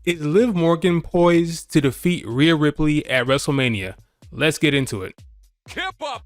Is Liv Morgan poised to defeat Rhea Ripley at WrestleMania? Let's get into it. Keep up!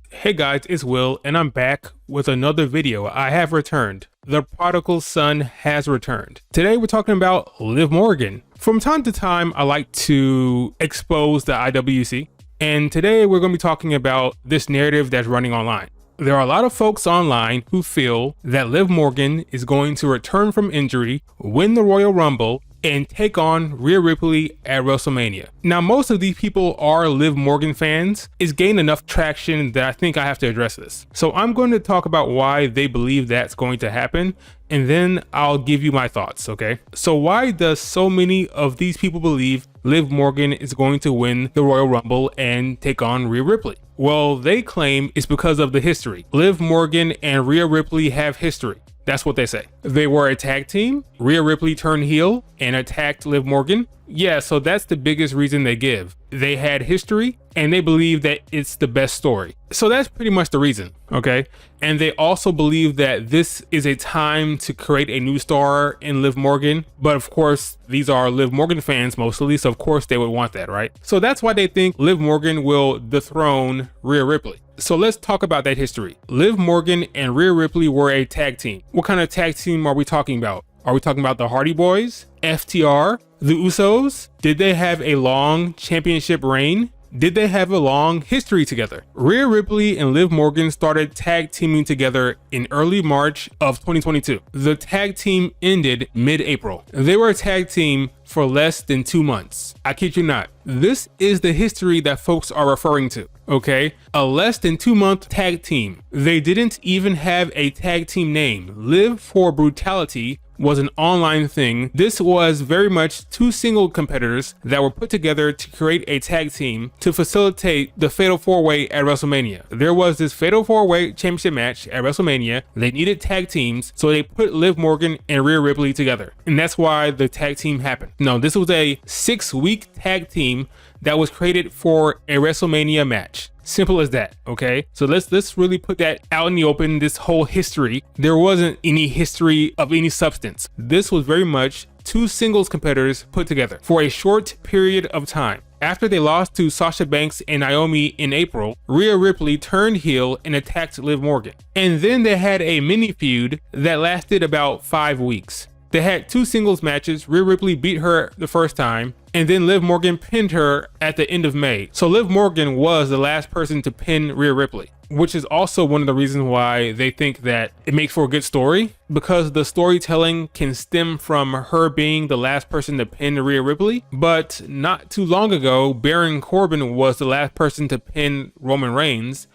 Hey guys, it's Will, and I'm back with another video. I have returned. The prodigal son has returned. Today we're talking about Liv Morgan. From time to time, I like to expose the IWC, and today we're going to be talking about this narrative that's running online. There are a lot of folks online who feel that Liv Morgan is going to return from injury, win the Royal Rumble, and take on Rhea Ripley at WrestleMania. Now, most of these people are Liv Morgan fans. It's gained enough traction that I think I have to address this. So I'm going to talk about why they believe that's going to happen, and then I'll give you my thoughts, okay? So why does so many of these people believe Liv Morgan is going to win the Royal Rumble and take on Rhea Ripley? Well, they claim it's because of the history. Liv Morgan and Rhea Ripley have history. That's what they say. They were a tag team. Rhea Ripley turned heel and attacked Liv Morgan. Yeah, so that's the biggest reason they give. They had history and they believe that it's the best story. So that's pretty much the reason, okay? And they also believe that this is a time to create a new star in Liv Morgan. But of course, these are Liv Morgan fans mostly, so of course they would want that, right? So that's why they think Liv Morgan will dethrone Rhea Ripley. So let's talk about that history. Liv Morgan and Rhea Ripley were a tag team. What kind of tag team are we talking about? Are we talking about the Hardy Boys, FTR, the Usos? Did they have a long championship reign? Did they have a long history together? Rhea Ripley and Liv Morgan started tag teaming together in early March of 2022. The tag team ended mid-April. They were a tag team for less than 2 months. I kid you not. This is the history that folks are referring to, okay? A less than 2 month tag team. They didn't even have a tag team name. Live for Brutality was an online thing. This was very much two single competitors that were put together to create a tag team to facilitate the Fatal 4-Way at WrestleMania. There was this Fatal 4-Way championship match at WrestleMania. They needed tag teams, so they put Liv Morgan and Rhea Ripley together. And that's why the tag team happened. No, this was a 6-week tag team that was created for a WrestleMania match. Simple as that, okay? So let's really put that out in the open, this whole history. There wasn't any history of any substance. This was very much two singles competitors put together for a short period of time. After they lost to Sasha Banks and Naomi in April, Rhea Ripley turned heel and attacked Liv Morgan. And then they had a mini feud that lasted about 5 weeks. They had 2 singles matches. Rhea Ripley beat her the first time, and then Liv Morgan pinned her at the end of May. So Liv Morgan was the last person to pin Rhea Ripley, which is also one of the reasons why they think that it makes for a good story, because the storytelling can stem from her being the last person to pin Rhea Ripley. But not too long ago, Baron Corbin was the last person to pin Roman Reigns.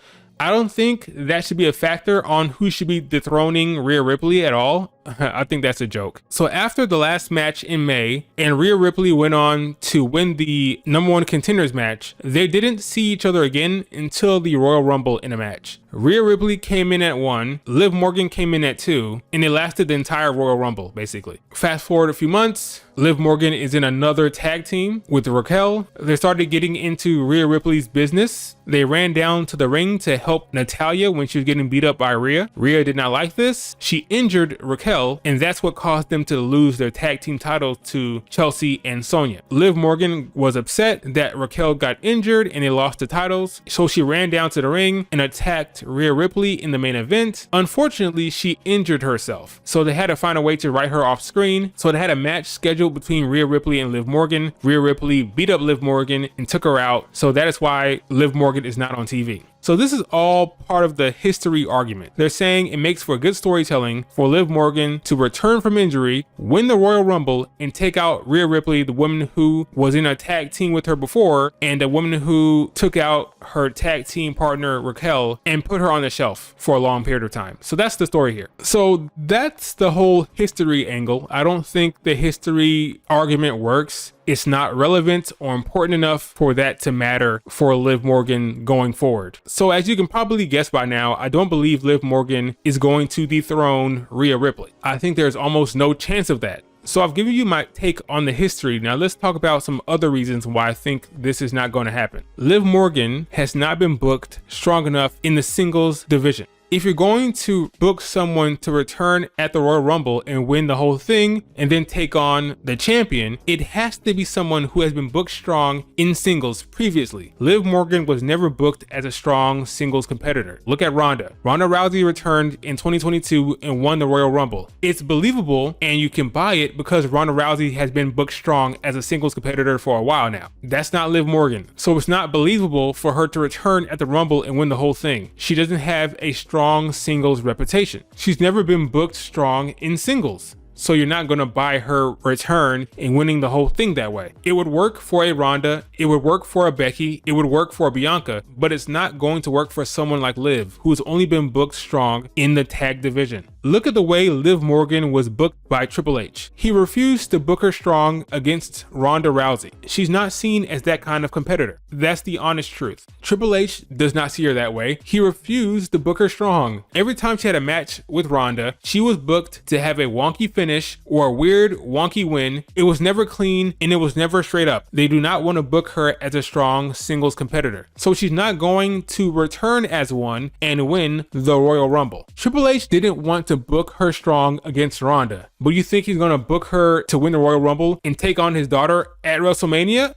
I don't think that should be a factor on who should be dethroning Rhea Ripley at all. I think that's a joke. So after the last match in May and Rhea Ripley went on to win the #1 contenders match, they didn't see each other again until the Royal Rumble in a match. Rhea Ripley came in at 1, Liv Morgan came in at 2, and it lasted the entire Royal Rumble, basically. Fast forward a few months, Liv Morgan is in another tag team with Raquel. They started getting into Rhea Ripley's business. They ran down to the ring to help Natalya when she was getting beat up by Rhea. Rhea did not like this. She injured Raquel, and that's what caused them to lose their tag team titles to Chelsea and Sonya. Liv Morgan was upset that Raquel got injured and they lost the titles, so she ran down to the ring and attacked Rhea Ripley in the main event. Unfortunately, she injured herself, so they had to find a way to write her off screen. So they had a match scheduled between Rhea Ripley and Liv Morgan. Rhea Ripley beat up Liv Morgan and took her out, so that is why Liv Morgan is not on TV. So this is all part of the history argument. They're saying it makes for good storytelling for Liv Morgan to return from injury, win the Royal Rumble, and take out Rhea Ripley, the woman who was in a tag team with her before, and the woman who took out her tag team partner Raquel and put her on the shelf for a long period of time. So that's the story here. So that's the whole history angle. I don't think the history argument works. It's not relevant or important enough for that to matter for Liv Morgan going forward. So as you can probably guess by now, I don't believe Liv Morgan is going to dethrone Rhea Ripley. I think there's almost no chance of that. So I've given you my take on the history. Now let's talk about some other reasons why I think this is not going to happen. Liv Morgan has not been booked strong enough in the singles division. If you're going to book someone to return at the Royal Rumble and win the whole thing and then take on the champion, it has to be someone who has been booked strong in singles previously. Liv Morgan was never booked as a strong singles competitor. Look at Ronda. Ronda Rousey returned in 2022 and won the Royal Rumble. It's believable and you can buy it because Ronda Rousey has been booked strong as a singles competitor for a while now. That's not Liv Morgan. So it's not believable for her to return at the Rumble and win the whole thing. She doesn't have a strong singles reputation. She's never been booked strong in singles. So you're not going to buy her return and winning the whole thing that way. It would work for a Ronda, it would work for a Becky, it would work for a Bianca, but it's not going to work for someone like Liv, who's only been booked strong in the tag division. Look at the way Liv Morgan was booked by Triple H. He refused to book her strong against Ronda Rousey. She's not seen as that kind of competitor. That's the honest truth. Triple H does not see her that way. He refused to book her strong. Every time she had a match with Ronda, she was booked to have a wonky finish or a weird wonky win. It was never clean and it was never straight up. They do not want to book her as a strong singles competitor. So she's not going to return as one and win the Royal Rumble. Triple H didn't want to book her strong against Ronda, but you think he's going to book her to win the Royal Rumble and take on his daughter at WrestleMania?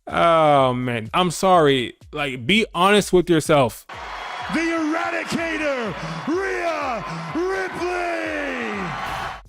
Oh man, I'm sorry. Like, be honest with yourself. The Eradicator, Rhea Ripley!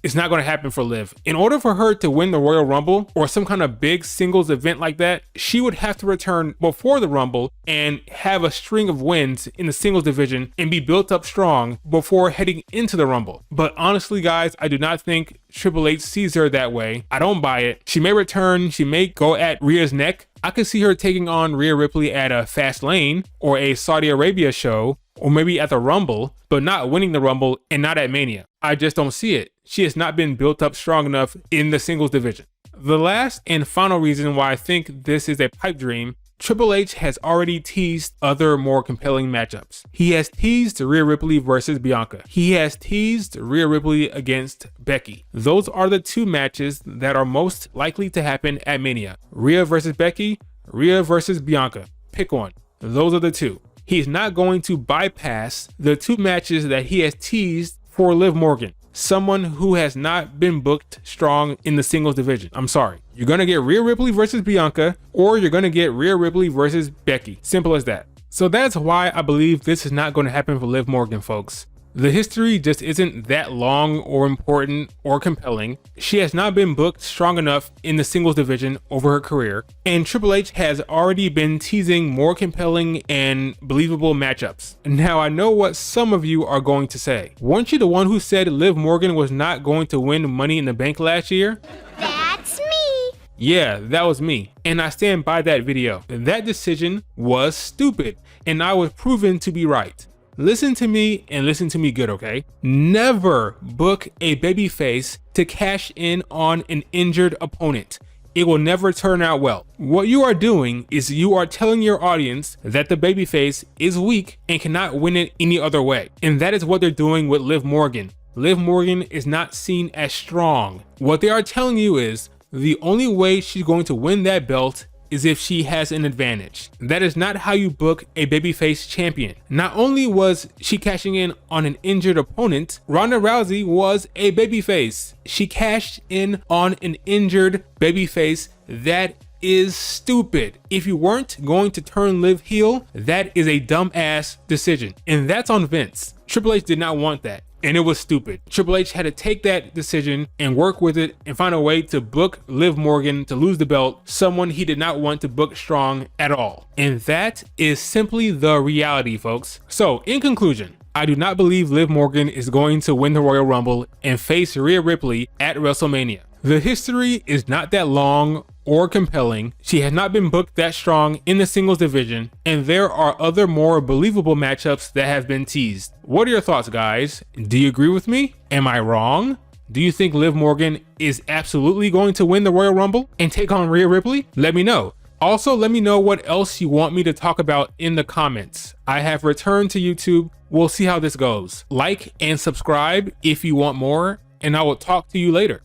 It's not going to happen for Liv. In order for her to win the Royal Rumble or some kind of big singles event like that, she would have to return before the Rumble and have a string of wins in the singles division and be built up strong before heading into the Rumble. But honestly, guys, I do not think Triple H sees her that way. I don't buy it. She may return, she may go at Rhea's neck. I could see her taking on Rhea Ripley at a Fastlane or a Saudi Arabia show, or maybe at the Rumble, but not winning the Rumble and not at Mania. I just don't see it. She has not been built up strong enough in the singles division. The last and final reason why I think this is a pipe dream, Triple H has already teased other more compelling matchups. He has teased Rhea Ripley versus Bianca. He has teased Rhea Ripley against Becky. Those are the two matches that are most likely to happen at Mania. Rhea versus Becky, Rhea versus Bianca. Pick one. Those are the two. He's not going to bypass the two matches that he has teased for Liv Morgan, someone who has not been booked strong in the singles division. I'm sorry. You're going to get Rhea Ripley versus Bianca, or you're going to get Rhea Ripley versus Becky. Simple as that. So that's why I believe this is not going to happen for Liv Morgan, folks. The history just isn't that long or important or compelling. She has not been booked strong enough in the singles division over her career, and Triple H has already been teasing more compelling and believable matchups. Now, I know what some of you are going to say. Weren't you the one who said Liv Morgan was not going to win Money in the Bank last year? That's me. Yeah, that was me, and I stand by that video. That decision was stupid, and I was proven to be right. Listen to me and listen to me good, okay? Never book a babyface to cash in on an injured opponent. It will never turn out well. What you are doing is you are telling your audience that the babyface is weak and cannot win it any other way. And that is what they're doing with Liv Morgan. Liv Morgan is not seen as strong. What they are telling you is the only way she's going to win that belt is if she has an advantage. That is not how you book a babyface champion. Not only was she cashing in on an injured opponent, Ronda Rousey was a babyface. She cashed in on an injured babyface. That is stupid. If you weren't going to turn Liv heel, that is a dumbass decision. And that's on Vince. Triple H did not want that. And it was stupid. Triple H had to take that decision and work with it and find a way to book Liv Morgan to lose the belt, someone he did not want to book strong at all. And that is simply the reality, folks. So, in conclusion, I do not believe Liv Morgan is going to win the Royal Rumble and face Rhea Ripley at WrestleMania. The history is not that long or compelling. She has not been booked that strong in the singles division, and there are other more believable matchups that have been teased. What are your thoughts, guys? Do you agree with me? Am I wrong? Do you think Liv Morgan is absolutely going to win the Royal Rumble and take on Rhea Ripley? Let me know. Also, let me know what else you want me to talk about in the comments. I have returned to YouTube. We'll see how this goes. Like and subscribe if you want more, and I will talk to you later.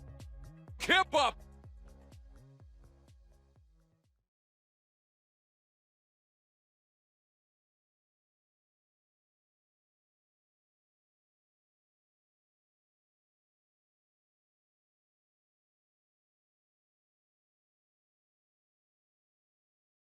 Kip up!